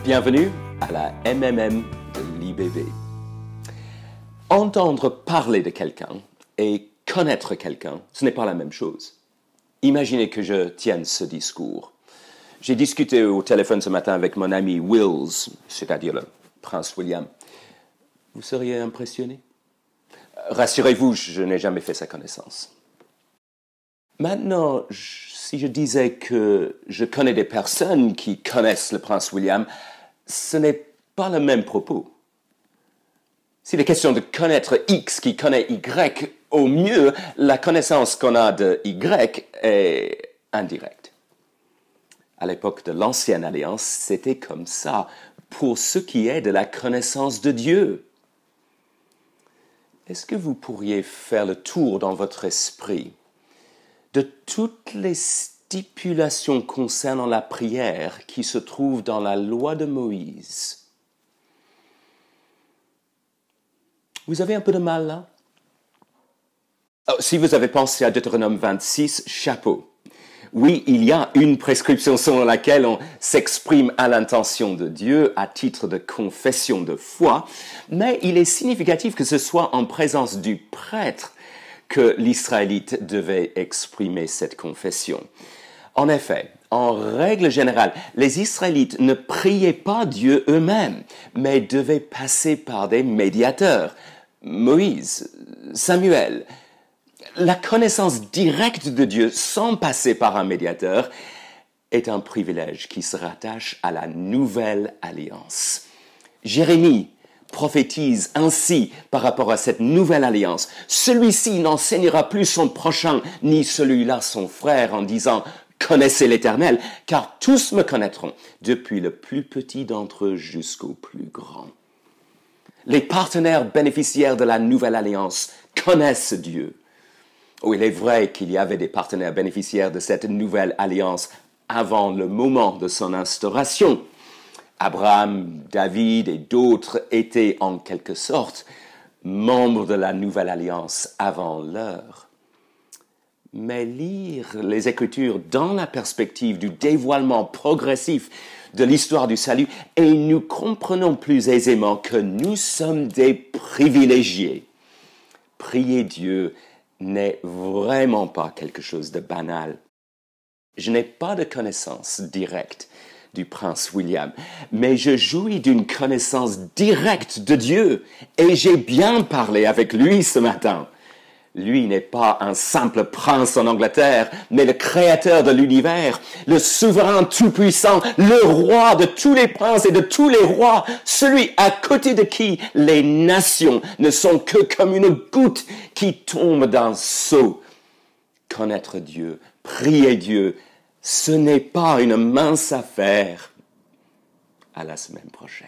Bienvenue à la MMM de l'IBB. Entendre parler de quelqu'un et connaître quelqu'un, ce n'est pas la même chose. Imaginez que je tienne ce discours. J'ai discuté au téléphone ce matin avec mon ami Wills, c'est-à-dire le prince William. Vous seriez impressionné? Rassurez-vous, je n'ai jamais fait sa connaissance. Maintenant, si je disais que je connais des personnes qui connaissent le prince William, ce n'est pas le même propos. S'il est question de connaître X qui connaît Y, au mieux, la connaissance qu'on a de Y est indirecte. À l'époque de l'Ancienne Alliance, c'était comme ça pour ce qui est de la connaissance de Dieu. Est-ce que vous pourriez faire le tour dans votre esprit de toutes les stipulations concernant la prière qui se trouvent dans la loi de Moïse? Vous avez un peu de mal là? Si vous avez pensé à Deutéronome 26, chapeau. Oui, il y a une prescription selon laquelle on s'exprime à l'intention de Dieu à titre de confession de foi, mais il est significatif que ce soit en présence du prêtre que l'Israélite devait exprimer cette confession. En effet, en règle générale, les Israélites ne priaient pas Dieu eux-mêmes, mais devaient passer par des médiateurs. Moïse, Samuel. La connaissance directe de Dieu sans passer par un médiateur est un privilège qui se rattache à la nouvelle alliance. Jérémie prophétise ainsi par rapport à cette nouvelle alliance. Celui-ci n'enseignera plus son prochain, ni celui-là son frère, en disant « Connaissez l'Éternel, car tous me connaîtront, depuis le plus petit d'entre eux jusqu'au plus grand. » Les partenaires bénéficiaires de la nouvelle alliance connaissent Dieu. Oh, il est vrai qu'il y avait des partenaires bénéficiaires de cette nouvelle alliance avant le moment de son instauration. Abraham, David et d'autres étaient en quelque sorte membres de la nouvelle alliance avant l'heure. Mais lire les Écritures dans la perspective du dévoilement progressif de l'histoire du salut, et nous comprenons plus aisément que nous sommes des privilégiés. Prier Dieu n'est vraiment pas quelque chose de banal. Je n'ai pas de connaissance directe du prince William, mais je jouis d'une connaissance directe de Dieu, et j'ai bien parlé avec lui ce matin. Lui n'est pas un simple prince en Angleterre, mais le créateur de l'univers, le souverain tout-puissant, le roi de tous les princes et de tous les rois, celui à côté de qui les nations ne sont que comme une goutte qui tombe d'un seau. Connaître Dieu, prier Dieu, ce n'est pas une mince affaire. À la semaine prochaine.